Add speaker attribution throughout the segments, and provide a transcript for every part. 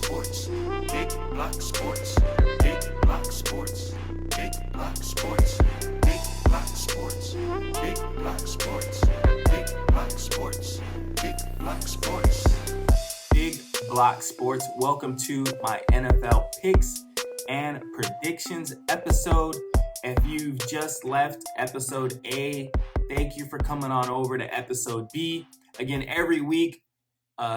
Speaker 1: Sports. Big Block Sports. Big Block Sports. Big Block Sports. Big Block Sports. Big Block Sports. Big Block Sports. Big Block Sports.
Speaker 2: Big Block Sports. Welcome to my NFL picks and predictions episode. If you've just left episode A, thank you for coming on over to episode B. Again, every week,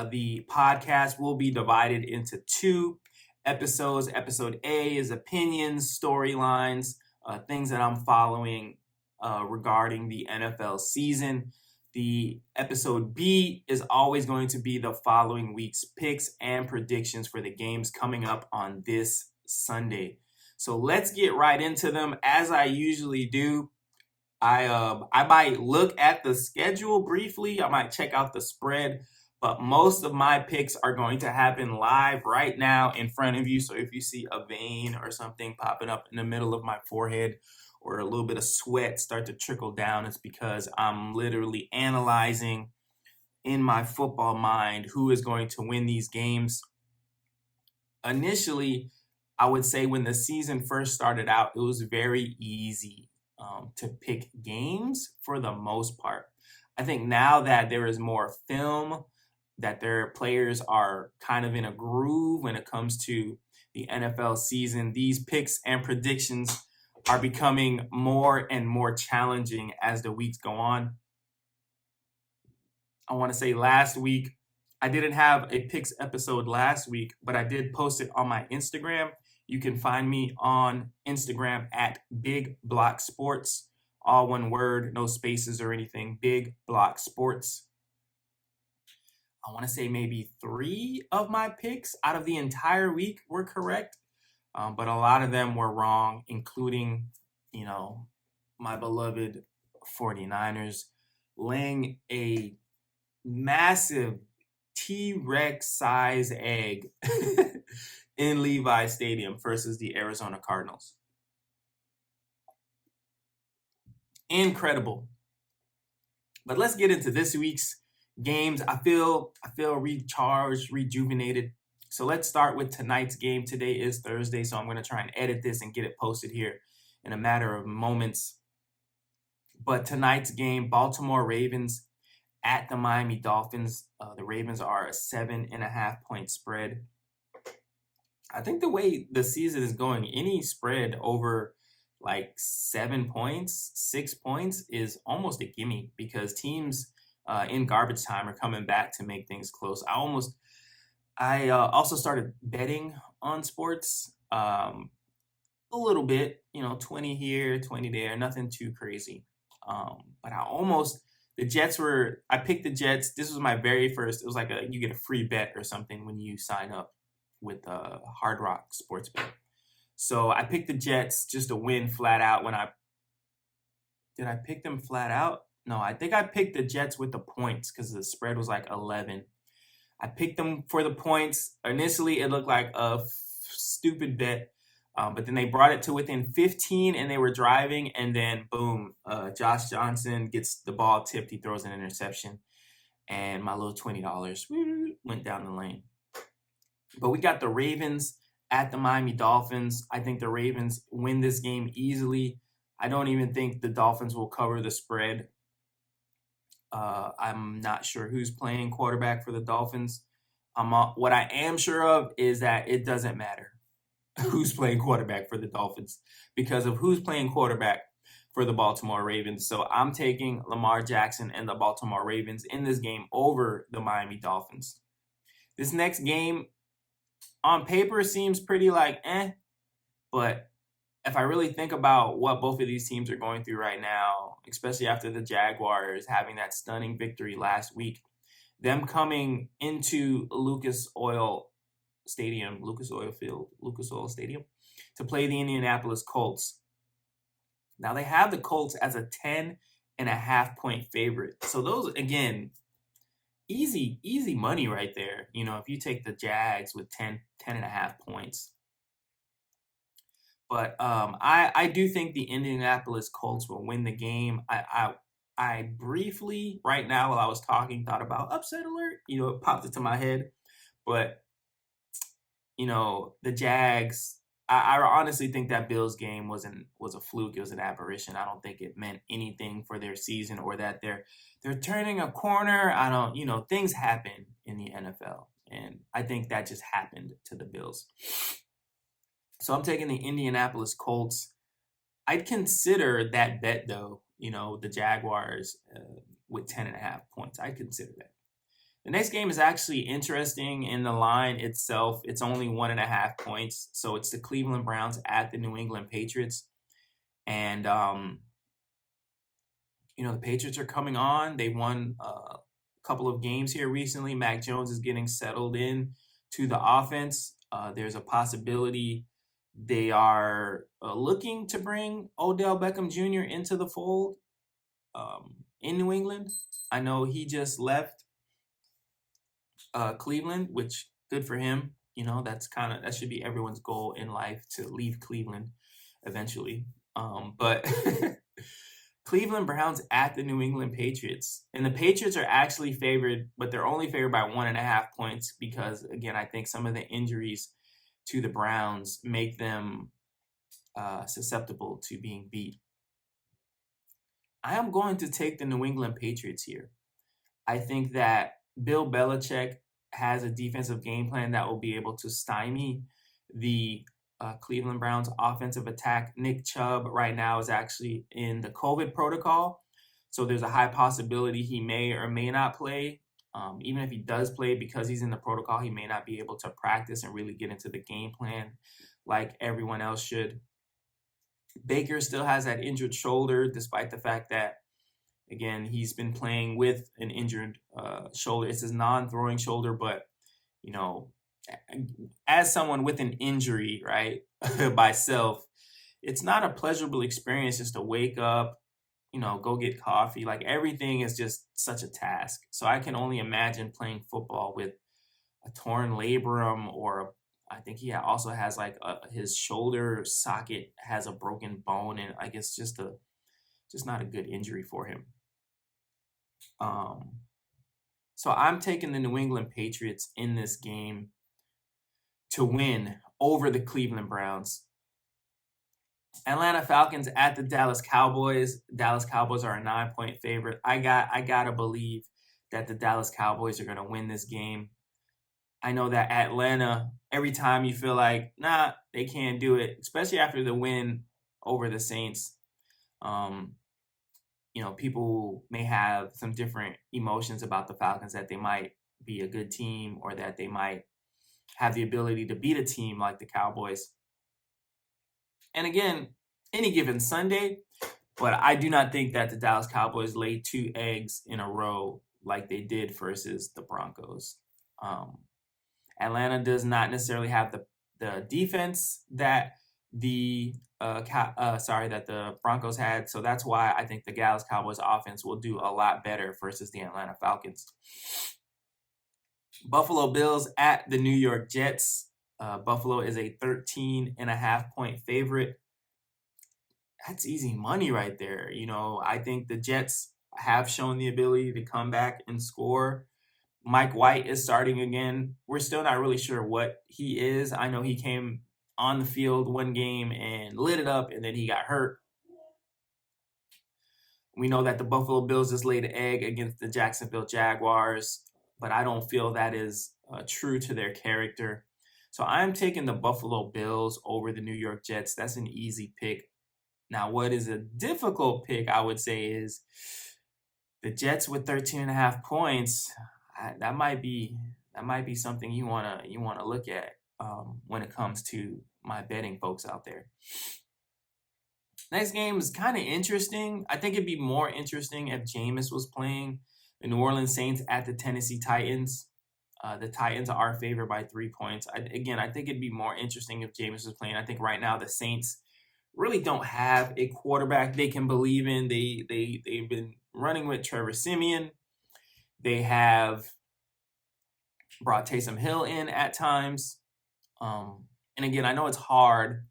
Speaker 2: the podcast will be divided into two episodes. Episode A is opinions, storylines, things that I'm following regarding the NFL season. The episode B is always going to be the following week's picks and predictions for the games coming up on this Sunday. So let's get right into them. As I usually do, I might look at the schedule briefly. I might check out the spread, but most of my picks are going to happen live right now in front of you. So if you see a vein or something popping up in the middle of my forehead or a little bit of sweat start to trickle down, it's because I'm literally analyzing in my football mind who is going to win these games. Initially, I would say when the season first started out, it was very easy to pick games for the most part. I think now that there is more film, that their players are kind of in a groove when it comes to the NFL season, these picks and predictions are becoming more and more challenging as the weeks go on. I want to say last week, I didn't have a picks episode last week, but I did post it on my Instagram. You can find me on Instagram at Big Block Sports, all one word, no spaces or anything, Big Block Sports. I want to say maybe 3 of my picks out of the entire week were correct, but a lot of them were wrong, including, my beloved 49ers laying a massive T-Rex size egg in Levi Stadium versus the Arizona Cardinals. Incredible. But let's get into this week's games. I feel recharged, rejuvenated. So let's start with tonight's game. Today is Thursday, so I'm going to try and edit this and get it posted here in a matter of moments. But tonight's game, Baltimore Ravens at the Miami Dolphins. The Ravens are a 7.5 point spread. I think the way the season is going, any spread over like 7 points, 6 points is almost a gimme because teams in garbage time are coming back to make things close. I also started betting on sports a little bit, 20 here, 20 there, nothing too crazy. But I picked the Jets. This was my very first, it was like you get a free bet or something when you sign up with Hard Rock Sports Bet. So I picked the Jets just to win flat out. Did I pick them flat out? No, I think I picked the Jets with the points because the spread was like 11. I picked them for the points. Initially, it looked like a stupid bet, but then they brought it to within 15 and they were driving, and then boom, Josh Johnson gets the ball tipped. He throws an interception, and my little $20 went down the lane. But we got the Ravens at the Miami Dolphins. I think the Ravens win this game easily. I don't even think the Dolphins will cover the spread. I'm not sure who's playing quarterback for the Dolphins. What I am sure of is that it doesn't matter who's playing quarterback for the Dolphins because of who's playing quarterback for the Baltimore Ravens. So I'm taking Lamar Jackson and the Baltimore Ravens in this game over the Miami Dolphins. This next game, on paper, seems pretty like but if I really think about what both of these teams are going through right now, especially after the Jaguars having that stunning victory last week, them coming into Lucas Oil Stadium to play the Indianapolis Colts. Now they have the Colts as a 10.5 point favorite. So those, again, easy money right there. If you take the Jags with 10.5 points. But I do think the Indianapolis Colts will win the game. I briefly, right now while I was talking, thought about upset alert. It popped into my head. But the Jags. I honestly think that Bills game was a fluke. It was an aberration. I don't think it meant anything for their season or that they're turning a corner. I don't, things happen in the NFL, and I think that just happened to the Bills. So I'm taking the Indianapolis Colts. I'd consider that bet though. The Jaguars with 10.5 points. I'd consider that. The next game is actually interesting in the line itself. It's only 1.5 points. So it's the Cleveland Browns at the New England Patriots. And, the Patriots are coming on. They won a couple of games here recently. Mac Jones is getting settled in to the offense. There's a possibility they are looking to bring Odell Beckham Jr. into the fold in New England. I know he just left Cleveland, which good for him. That should be everyone's goal in life, to leave Cleveland eventually. But Cleveland Browns at the New England Patriots, and the Patriots are actually favored, but they're only favored by 1.5 points because, again, I think some of the injuries to the Browns make them susceptible to being beat. I am going to take the New England Patriots here. I think that Bill Belichick has a defensive game plan that will be able to stymie the Cleveland Browns offensive attack. Nick Chubb right now is actually in the COVID protocol, so there's a high possibility he may or may not play. Even if he does play, because he's in the protocol, he may not be able to practice and really get into the game plan like everyone else should. Baker still has that injured shoulder, despite the fact that, again, he's been playing with an injured shoulder. It's his non-throwing shoulder, but, as someone with an injury, right, by self, it's not a pleasurable experience just to wake up, go get coffee. Like, everything is just such a task. So I can only imagine playing football with a torn labrum, or I think he also has his shoulder socket has a broken bone, and I guess just not a good injury for him. So I'm taking the New England Patriots in this game to win over the Cleveland Browns. Atlanta Falcons at the Dallas Cowboys. Dallas Cowboys are a 9-point favorite. I gotta believe that the Dallas Cowboys are gonna win this game. I know that Atlanta, every time you feel like, they can't do it, especially after the win over the Saints. People may have some different emotions about the Falcons, that they might be a good team or that they might have the ability to beat a team like the Cowboys. And again, any given Sunday, but I do not think that the Dallas Cowboys laid 2 eggs in a row like they did versus the Broncos. Atlanta does not necessarily have the defense that the Broncos had, so that's why I think the Dallas Cowboys offense will do a lot better versus the Atlanta Falcons. Buffalo Bills at the New York Jets. Buffalo is a 13.5 point favorite. That's easy money right there. I think the Jets have shown the ability to come back and score. Mike White is starting again. We're still not really sure what he is. I know he came on the field one game and lit it up, and then he got hurt. We know that the Buffalo Bills just laid an egg against the Jacksonville Jaguars, but I don't feel that is true to their character. So I'm taking the Buffalo Bills over the New York Jets. That's an easy pick. Now, what is a difficult pick, I would say, is the Jets with 13.5 points. That might be something you wanna look at when it comes to my betting folks out there. Next game is kind of interesting. I think it'd be more interesting if Jameis was playing. The New Orleans Saints at the Tennessee Titans. The Titans are favored by 3 points. I think it'd be more interesting if Jameis was playing. I think right now the Saints really don't have a quarterback they can believe in. They've been running with Trevor Siemian. They have brought Taysom Hill in at times. And again, I know it's hard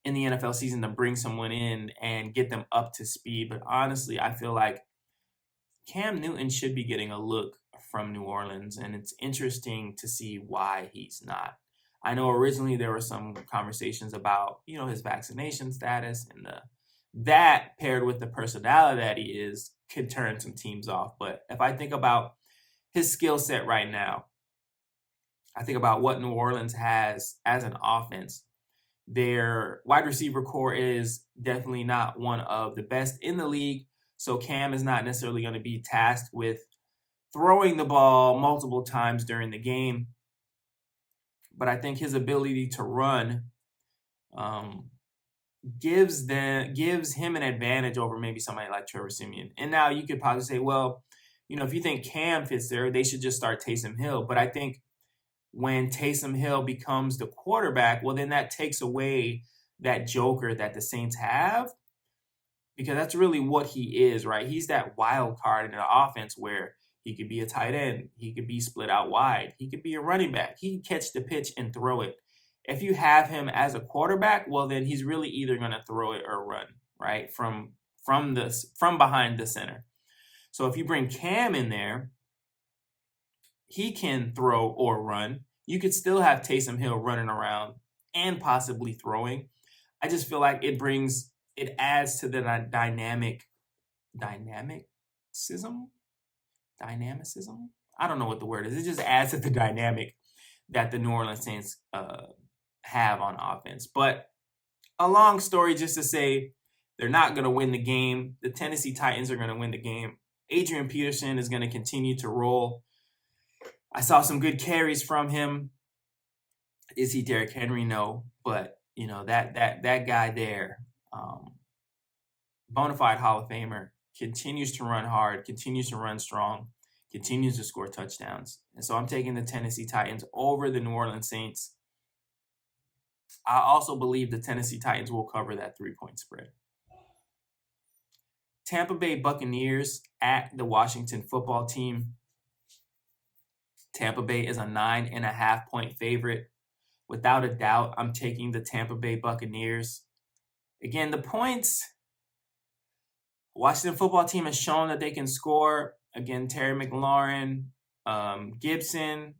Speaker 2: in the NFL season to bring someone in and get them up to speed, but honestly, I feel like Cam Newton should be getting a look from New Orleans, and it's interesting to see why he's not. I know originally there were some conversations about, his vaccination status, and that paired with the personality that he is could turn some teams off. But if I think about his skill set right now, I think about what New Orleans has as an offense. Their wide receiver core is definitely not one of the best in the league. So Cam is not necessarily going to be tasked with throwing the ball multiple times during the game. But I think his ability to run gives him an advantage over maybe somebody like Trevor Siemian. And now you could probably say, well, if you think Cam fits there, they should just start Taysom Hill. But I think when Taysom Hill becomes the quarterback, well, then that takes away that joker that the Saints have, because that's really what he is, right? He's that wild card in an offense where he could be a tight end, he could be split out wide, he could be a running back, he can catch the pitch and throw it. If you have him as a quarterback, well, then he's really either going to throw it or run, right? From behind the center. So if you bring Cam in there, he can throw or run. You could still have Taysom Hill running around and possibly throwing. I just feel like it adds to the dynamicism. I don't know what the word is. It just adds to the dynamic that the New Orleans Saints have on offense. But a long story just to say they're not going to win the game. The Tennessee Titans are going to win the game. Adrian Peterson is going to continue to roll. I saw some good carries from him. Is he Derrick Henry? No. But, that guy there, bona fide Hall of Famer, continues to run hard, continues to run strong, continues to score touchdowns. And so I'm taking the Tennessee Titans over the New Orleans Saints. I also believe the Tennessee Titans will cover that 3-point spread. Tampa Bay Buccaneers at the Washington Football Team. Tampa Bay is a 9.5-point favorite. Without a doubt, I'm taking the Tampa Bay Buccaneers. Again, the points, Washington Football Team has shown that they can score. Again, Terry McLaurin, Gibson,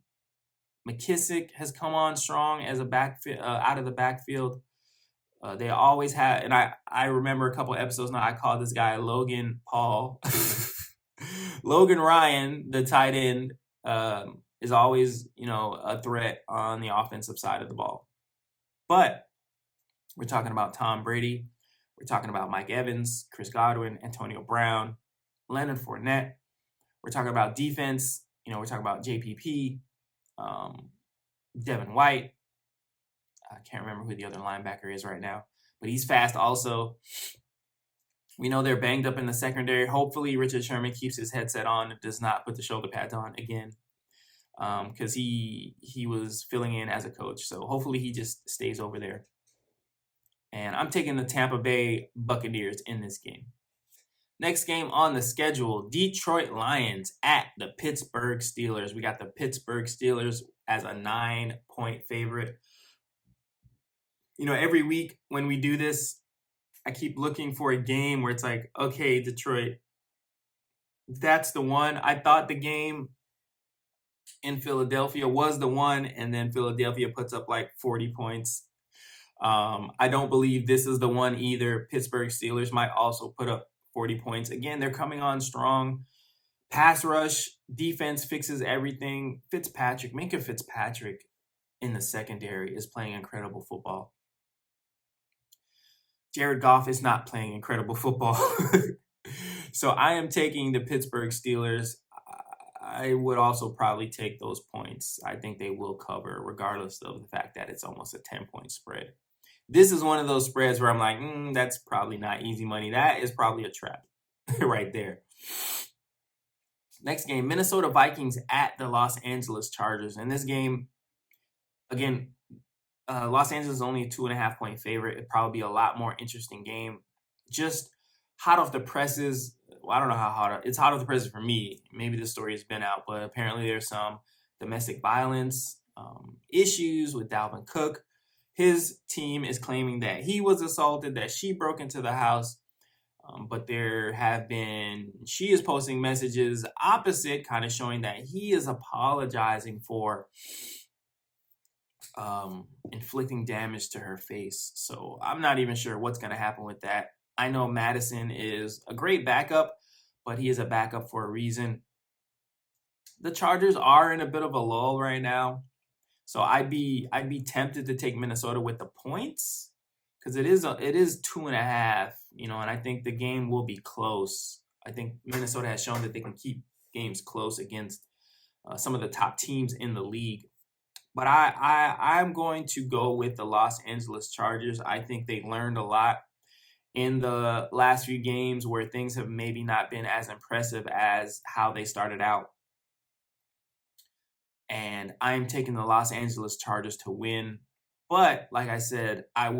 Speaker 2: McKissick has come on strong as out of the backfield. They always have, and I remember a couple episodes now, I called this guy Logan Paul. Logan Ryan, the tight end, is always, a threat on the offensive side of the ball. But we're talking about Tom Brady. We're talking about Mike Evans, Chris Godwin, Antonio Brown, Leonard Fournette. We're talking about defense. We're talking about JPP, Devin White. I can't remember who the other linebacker is right now, but he's fast also. We know they're banged up in the secondary. Hopefully Richard Sherman keeps his headset on and does not put the shoulder pads on again, because he was filling in as a coach. So hopefully he just stays over there. And I'm taking the Tampa Bay Buccaneers in this game. Next game on the schedule, Detroit Lions at the Pittsburgh Steelers. We got the Pittsburgh Steelers as a 9-point favorite. Every week when we do this, I keep looking for a game where it's like, okay, Detroit, that's the one. I thought the game in Philadelphia was the one, and then Philadelphia puts up like 40 points. I don't believe this is the one either. Pittsburgh Steelers might also put up 40 points. Again, they're coming on strong. Pass rush, defense fixes everything. Minka Fitzpatrick in the secondary is playing incredible football. Jared Goff is not playing incredible football. So I am taking the Pittsburgh Steelers. I would also probably take those points. I think they will cover, regardless of the fact that it's almost a 10-point spread. This is one of those spreads where I'm like, that's probably not easy money. That is probably a trap right there. Next game, Minnesota Vikings at the Los Angeles Chargers. In this game, again, Los Angeles is only a 2.5-point favorite. It'd probably be a lot more interesting game. Just hot off the presses. Well, I don't know how hot. It's hot off the presses for me. Maybe the story has been out, but apparently there's some domestic violence issues with Dalvin Cook. His team is claiming that he was assaulted, that she broke into the house. But she is posting messages opposite, kind of showing that he is apologizing for inflicting damage to her face. So I'm not even sure what's going to happen with that. I know Madison is a great backup, but he is a backup for a reason. The Chargers are in a bit of a lull right now. So I'd be tempted to take Minnesota with the points because it is 2.5, and I think the game will be close. I think Minnesota has shown that they can keep games close against some of the top teams in the league. But I'm going to go with the Los Angeles Chargers. I think they learned a lot in the last few games where things have maybe not been as impressive as how they started out. And I'm taking the Los Angeles Chargers to win. But like I said, I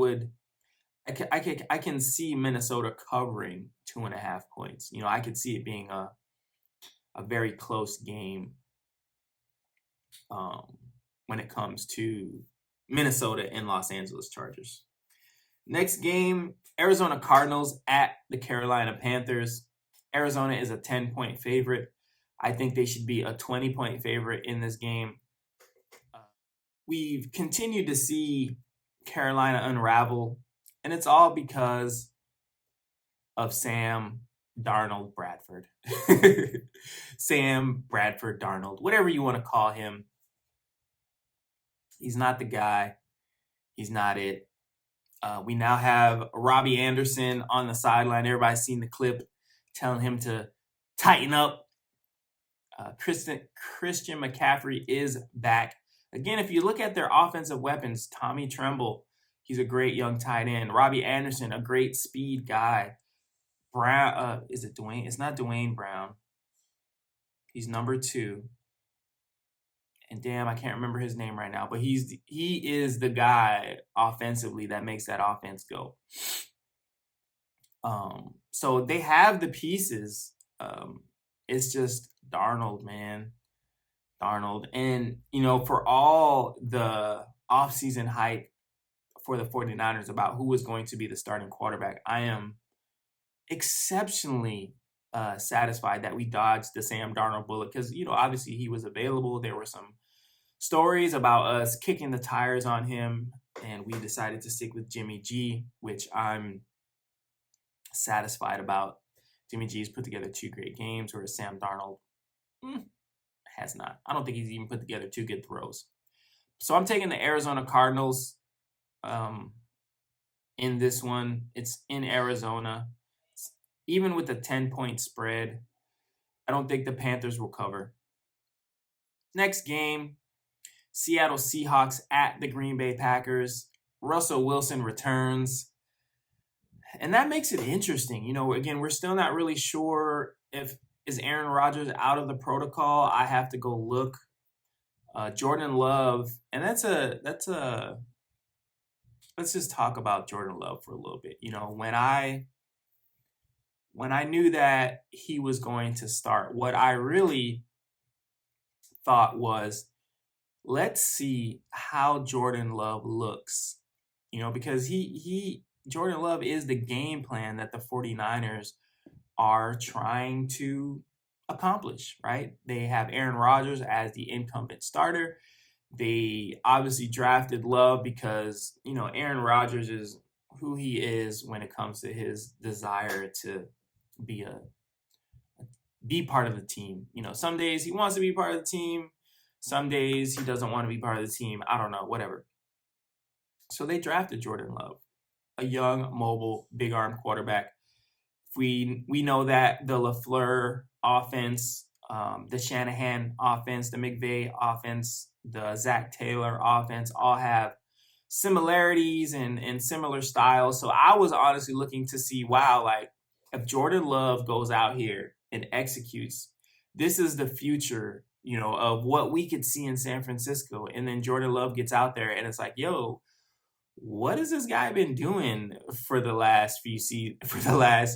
Speaker 2: can see Minnesota covering 2.5 points. I could see it being a very close game when it comes to Minnesota and Los Angeles Chargers. Next game, Arizona Cardinals at the Carolina Panthers. Arizona is a 10-point favorite. I think they should be a 20-point favorite in this game. We've continued to see Carolina unravel, and it's all because of Sam Darnold Bradford. Sam Bradford Darnold, whatever you want to call him. He's not the guy. He's not it. We now have Robbie Anderson on the sideline. Everybody's seen the clip telling him to tighten up. Christian McCaffrey is back. Again, if you look at their offensive weapons, Tommy Tremble, he's a great young tight end. Robbie Anderson, a great speed guy. Brown, is it Dwayne? It's not Dwayne Brown. He's number 2. And damn, I can't remember his name right now, but he is the guy offensively that makes that offense go. So they have the pieces. It's just Darnold, man. Darnold. And, for all the offseason hype for the 49ers about who was going to be the starting quarterback, I am exceptionally satisfied that we dodged the Sam Darnold bullet because, obviously he was available. There were some stories about us kicking the tires on him, and we decided to stick with Jimmy G, which I'm satisfied about. Jimmy G's put together 2 great games, whereas Sam Darnold has not. I don't think he's even put together 2 good throws. So I'm taking the Arizona Cardinals in this one. It's in Arizona. Even with the 10-point spread, I don't think the Panthers will cover. Next game, Seattle Seahawks at the Green Bay Packers. Russell Wilson returns. And that makes it interesting. Again, we're still not really sure if is Aaron Rodgers out of the protocol. I have to go look. Jordan Love, and let's just talk about Jordan Love for a little bit. When I knew that he was going to start, what I really thought was, let's see how Jordan Love looks. Because Jordan Love is the game plan that the 49ers are trying to accomplish, right? They have Aaron Rodgers as the incumbent starter. They obviously drafted Love because, Aaron Rodgers is who he is when it comes to his desire to be part of the team. Some days he wants to be part of the team. Some days he doesn't want to be part of the team. I don't know, whatever. So they drafted Jordan Love, a young, mobile, big arm quarterback. We know that the LaFleur offense, the Shanahan offense, the McVay offense, the Zach Taylor offense all have similarities and similar styles. So I was honestly looking to see, wow, like if Jordan Love goes out here and executes, this is the future, of what we could see in San Francisco. And then Jordan Love gets out there and it's like, yo, what has this guy been doing for the last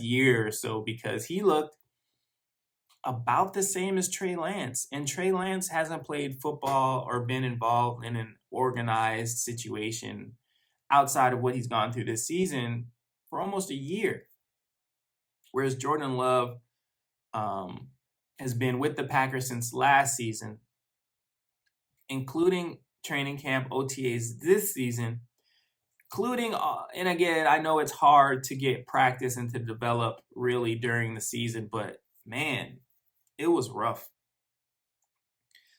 Speaker 2: year or so? Because he looked about the same as Trey Lance. And Trey Lance hasn't played football or been involved in an organized situation outside of what he's gone through this season for almost a year. Whereas Jordan Love has been with the Packers since last season, including training camp OTAs this season, including, and again, I know it's hard to get practice and to develop really during the season, but man, it was rough.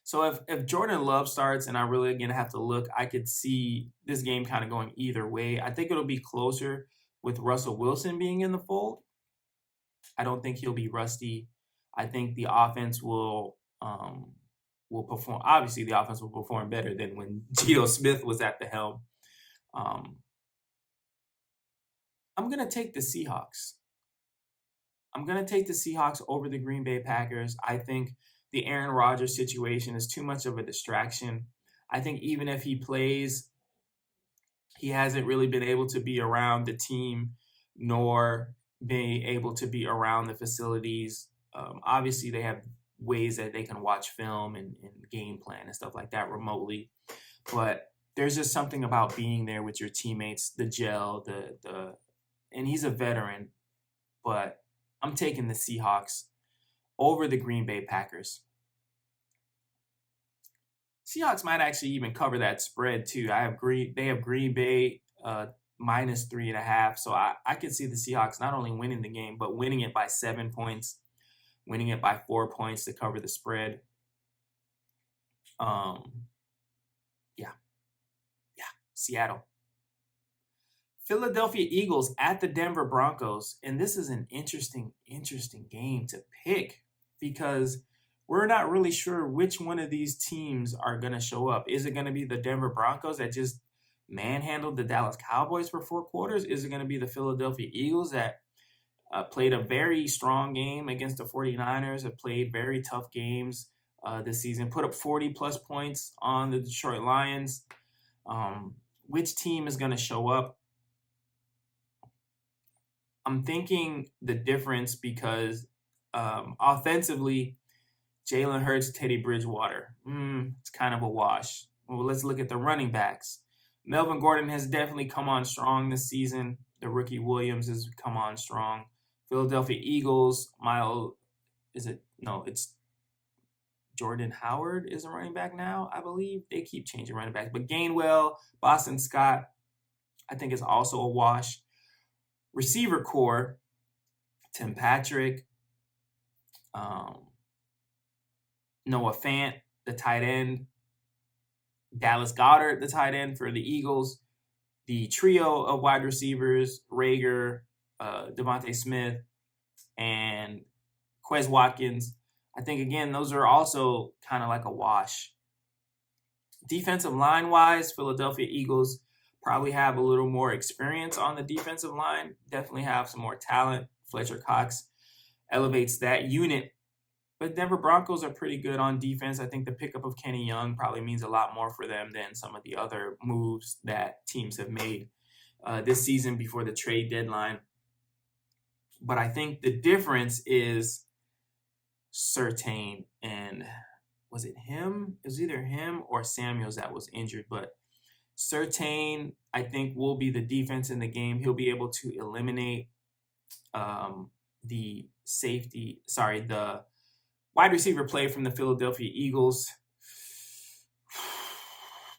Speaker 2: So if Jordan Love starts, and I really again have to look, I could see this game kind of going either way. I think it'll be closer with Russell Wilson being in the fold. I don't think he'll be rusty. I think the offense will perform. Obviously, the offense will perform better than when Geno Smith was at the helm. I'm gonna take the Seahawks. I'm gonna take the Seahawks over the Green Bay Packers. I think the Aaron Rodgers situation is too much of a distraction. I think even if he plays, he hasn't really been able to be around the team, nor being able to be around the facilities. Obviously, they have ways that they can watch film and game plan and stuff like that remotely. But there's just something about being there with your teammates, the gel, and he's a veteran. But I'm taking the Seahawks over the Green Bay Packers. Seahawks might actually even cover that spread too. They have Green Bay -3.5. So I could see the Seahawks not only winning the game, but winning it by 7 points, winning it by 4 points to cover the spread. Seattle. Philadelphia Eagles at the Denver Broncos. And this is an interesting game to pick because we're not really sure which one of these teams are going to show up. Is it going to be the Denver Broncos that just manhandled the Dallas Cowboys for 4 quarters? Is it going to be the Philadelphia Eagles that played a very strong game against the 49ers, have played very tough games this season, put up 40-plus points on the Detroit Lions? Which team is going to show up? I'm thinking the difference because offensively, Jalen Hurts, Teddy Bridgewater, it's kind of a wash. Well, let's look at the running backs. Melvin Gordon has definitely come on strong this season. The rookie Williams has come on strong. Philadelphia Eagles, it's Jordan Howard is a running back now, I believe. They keep changing running backs. But Gainwell, Boston Scott, I think is also a wash. Receiver core, Tim Patrick, Noah Fant, the tight end, Dallas Goedert, the tight end for the Eagles, the trio of wide receivers, Rager, Devontae Smith, and Quez Watkins. I think, again, those are also kind of like a wash. Defensive line-wise, Philadelphia Eagles probably have a little more experience on the defensive line, definitely have some more talent. Fletcher Cox elevates that unit. But Denver Broncos are pretty good on defense. I think the pickup of Kenny Young probably means a lot more for them than some of the other moves that teams have made this season before the trade deadline. But I think the difference is Surtain, and was it him? It was either him or Samuels that was injured. But Surtain, I think, will be the defense in the game. He'll be able to eliminate the wide receiver play from the Philadelphia Eagles.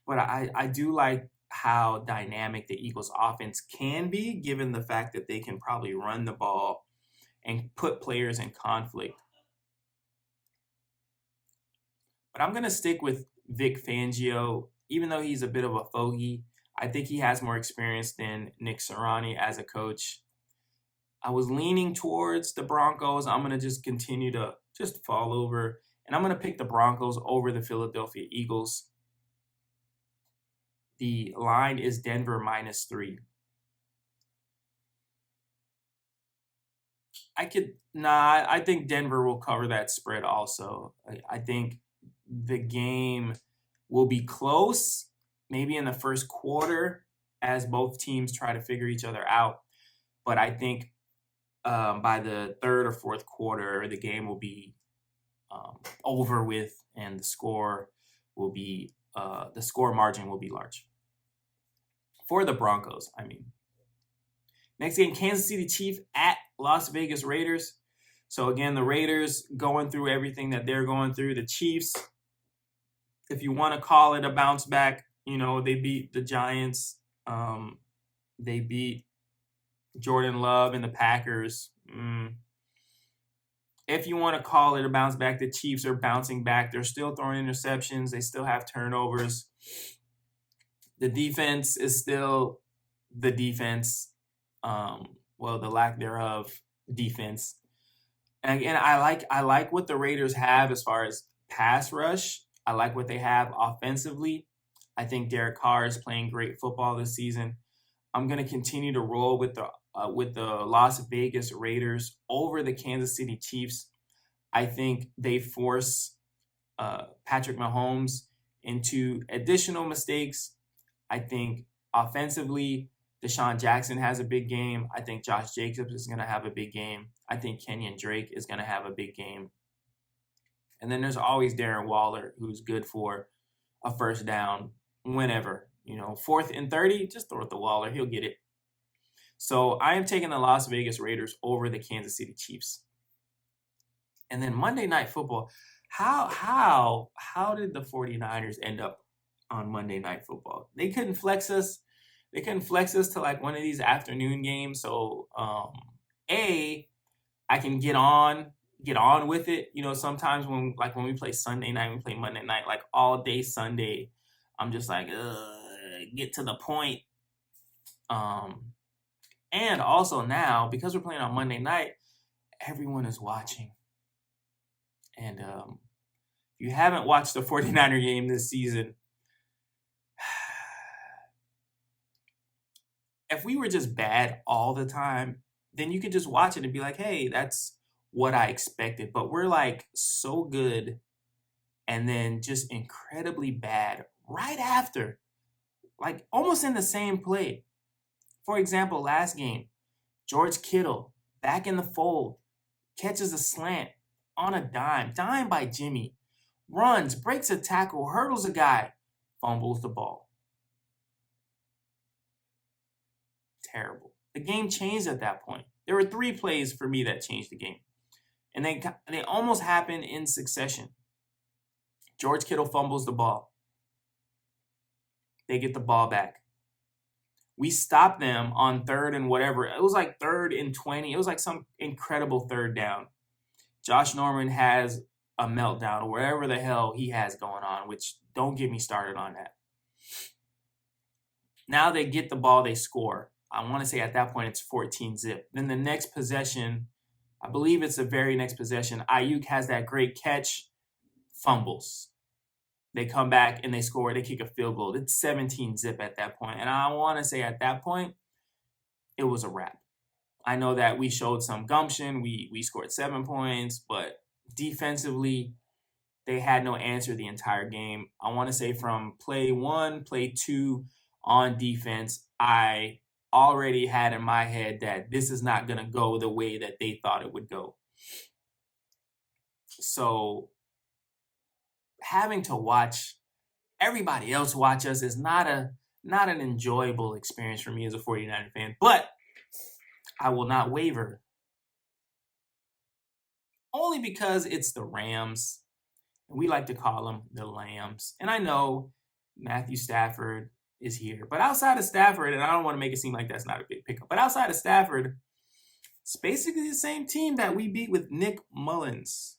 Speaker 2: But I do like how dynamic the Eagles offense can be, given the fact that they can probably run the ball and put players in conflict. But I'm going to stick with Vic Fangio, even though he's a bit of a fogey. I think he has more experience than Nick Sirianni as a coach. I was leaning towards the Broncos. I'm going to just continue to just fall over. And I'm going to pick the Broncos over the Philadelphia Eagles. The line is Denver -3. I think Denver will cover that spread also. I think the game will be close, maybe in the first quarter, as both teams try to figure each other out. But I think by the third or fourth quarter, the game will be over with, and the score margin will be large for the Broncos. Next game, Kansas City Chiefs at Las Vegas Raiders. So again, the Raiders going through everything that they're going through. The Chiefs, If you want to call it a bounce back, they beat the Giants. They beat Jordan Love and the Packers. If you want to call it a bounce back, the Chiefs are bouncing back. They're still throwing interceptions. They still have turnovers. The defense is still the defense. The lack thereof defense. And again, I like what the Raiders have as far as pass rush. I like what they have offensively. I think Derek Carr is playing great football this season. I'm going to continue to roll with the Las Vegas Raiders over the Kansas City Chiefs. I think they force Patrick Mahomes into additional mistakes. I think offensively, Deshaun Jackson has a big game. I think Josh Jacobs is going to have a big game. I think Kenyon Drake is going to have a big game. And then there's always Darren Waller, who's good for a first down whenever. 4th and 30, just throw it to Waller. He'll get it. So I am taking the Las Vegas Raiders over the Kansas City Chiefs. And then Monday Night Football. How did the 49ers end up on Monday Night Football? They couldn't flex us. They couldn't flex us to like one of these afternoon games. So I can get on with it. Sometimes when we play Sunday night, we play Monday night, like all day Sunday, I'm just like, get to the point. And also now, because we're playing on Monday night, everyone is watching. And if you haven't watched the 49er game this season, if we were just bad all the time, then you could just watch it and be like, hey, that's what I expected. But we're like so good and then just incredibly bad right after, like almost in the same play. For example, last game, George Kittle back in the fold, catches a slant on a dime by Jimmy, runs, breaks a tackle, hurdles a guy, fumbles the ball. Terrible. The game changed at that point. There were 3 plays for me that changed the game. And they almost happened in succession. George Kittle fumbles the ball. They get the ball back. We stopped them on 3rd and whatever. It was like 3rd and 20. It was like some incredible 3rd down. Josh Norman has a meltdown or whatever the hell he has going on, which don't get me started on that. Now they get the ball, they score. I want to say at that point it's 14-zip. Then the next possession, I believe it's the very next possession, Ayuk has that great catch, fumbles. They come back and they score. They kick a field goal. It's 17-zip at that point. And I want to say at that point, it was a wrap. I know that we showed some gumption. We scored 7 points, but defensively, they had no answer the entire game. I want to say from play 1, play 2 on defense, I already had in my head that this is not going to go the way that they thought it would go. So having to watch everybody else watch us is not an enjoyable experience for me as a 49er fan, but I will not waver. Only because it's the Rams. We like to call them the Lambs. And I know Matthew Stafford is here. But outside of Stafford, and I don't want to make it seem like that's not a big pickup, but outside of Stafford, it's basically the same team that we beat with Nick Mullins.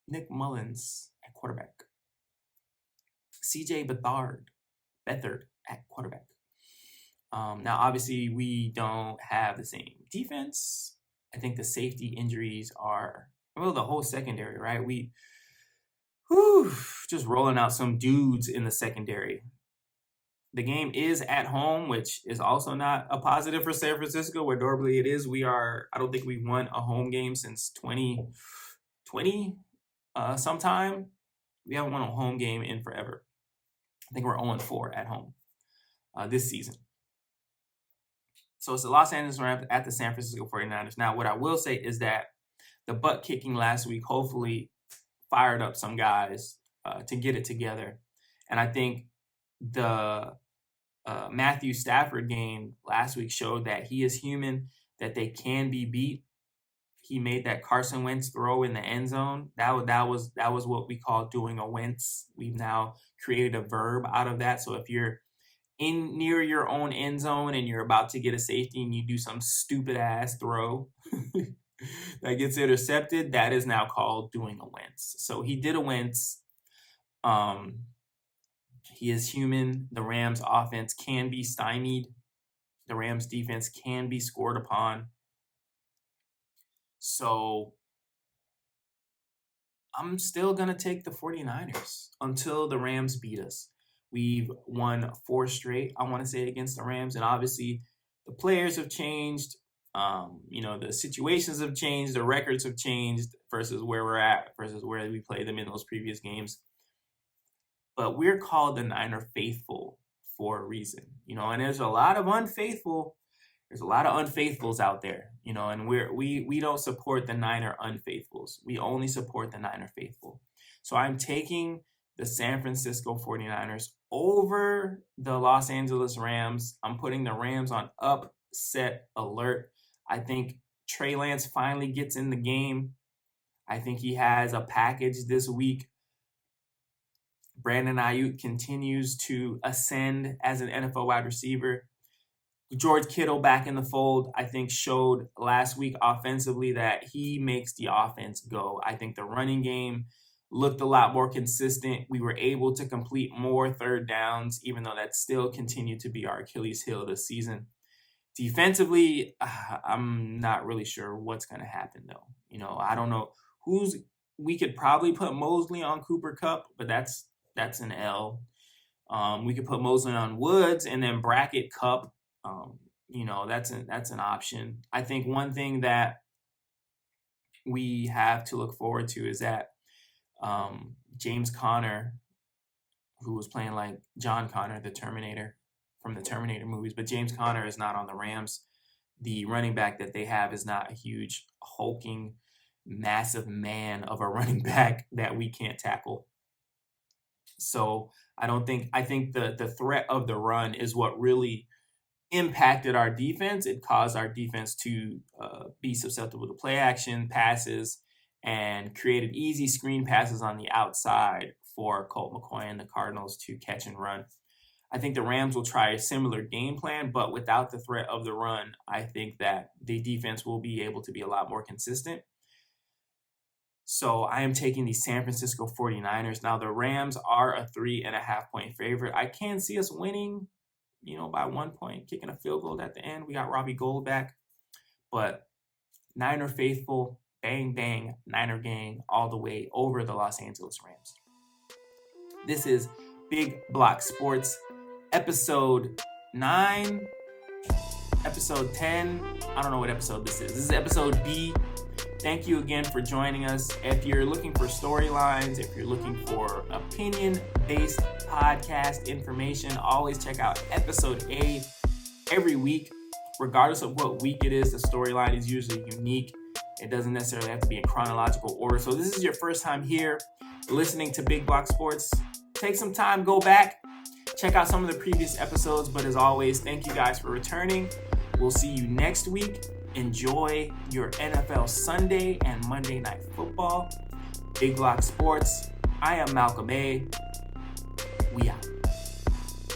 Speaker 2: Nick Mullins at quarterback. CJ Beathard at quarterback. Now, obviously, we don't have the same defense. I think the safety injuries are, the whole secondary, right? We just rolling out some dudes in the secondary. The game is at home, which is also not a positive for San Francisco, where normally it is. I don't think we've won a home game since 2020 sometime. We haven't won a home game in forever. I think we're 0-4 at home this season. So it's the Los Angeles Rams at the San Francisco 49ers. Now, what I will say is that the butt kicking last week hopefully fired up some guys to get it together. And I think the Matthew Stafford game last week showed that he is human, that they can be beat. he made that Carson Wentz throw in the end zone. That was what we call doing a Wentz. We've now created a verb out of that. So if you're in near your own end zone and you're about to get a safety and you do some stupid ass throw that gets intercepted, that is now called doing a Wentz. So he did a Wentz. He is human. The Rams offense can be stymied. The Rams defense can be scored upon. So I'm still going to take the 49ers until the Rams beat us. We've won 4 straight, I want to say, against the Rams. And obviously, the players have changed. The situations have changed. The records have changed versus where we're at, versus where we played them in those previous games. But we're called the Niner faithful for a reason, and there's a lot of unfaithful. There's a lot of unfaithfuls out there, and we don't support the Niner unfaithfuls. We only support the Niner faithful. So I'm taking the San Francisco 49ers over the Los Angeles Rams. I'm putting the Rams on upset alert. I think Trey Lance finally gets in the game. I think he has a package this week. Brandon Ayuk continues to ascend as an NFL wide receiver. George Kittle back in the fold, I think, showed last week offensively that he makes the offense go. I think the running game looked a lot more consistent. We were able to complete more third downs, even though that still continued to be our Achilles heel this season. Defensively, I'm not really sure what's going to happen, though. I don't know we could probably put Mosley on Cooper Kupp, but that's an L. We could put Mosley on Woods and then bracket Kupp. That's an option. I think one thing that we have to look forward to is that James Conner, who was playing like John Connor, the Terminator from the Terminator movies, but James Conner is not on the Rams. The running back that they have is not a huge, hulking, massive man of a running back that we can't tackle. So I think the threat of the run is what really impacted our defense. It caused our defense to be susceptible to play action passes and created easy screen passes on the outside for Colt McCoy and the Cardinals to catch and run. I think the Rams will try a similar game plan, but without the threat of the run, I think that the defense will be able to be a lot more consistent. So I am taking the San Francisco 49ers. Now, the Rams are a 3.5-point favorite. I can see us winning, by 1 point, kicking a field goal at the end. We got Robbie Gould back. But Niner faithful, bang, bang, Niner gang all the way over the Los Angeles Rams. This is Big Block Sports, episode 9, episode 10. I don't know what episode this is. This is episode B. Thank you again for joining us. If you're looking for storylines, if you're looking for opinion-based podcast information, always check out episode A every week. Regardless of what week it is, the storyline is usually unique. It doesn't necessarily have to be in chronological order. So this is your first time here listening to Big Block Sports. Take some time, go back, check out some of the previous episodes. But as always, thank you guys for returning. We'll see you next week. Enjoy your NFL Sunday and Monday Night Football. Big Block Sports. I am Malcolm A. We out.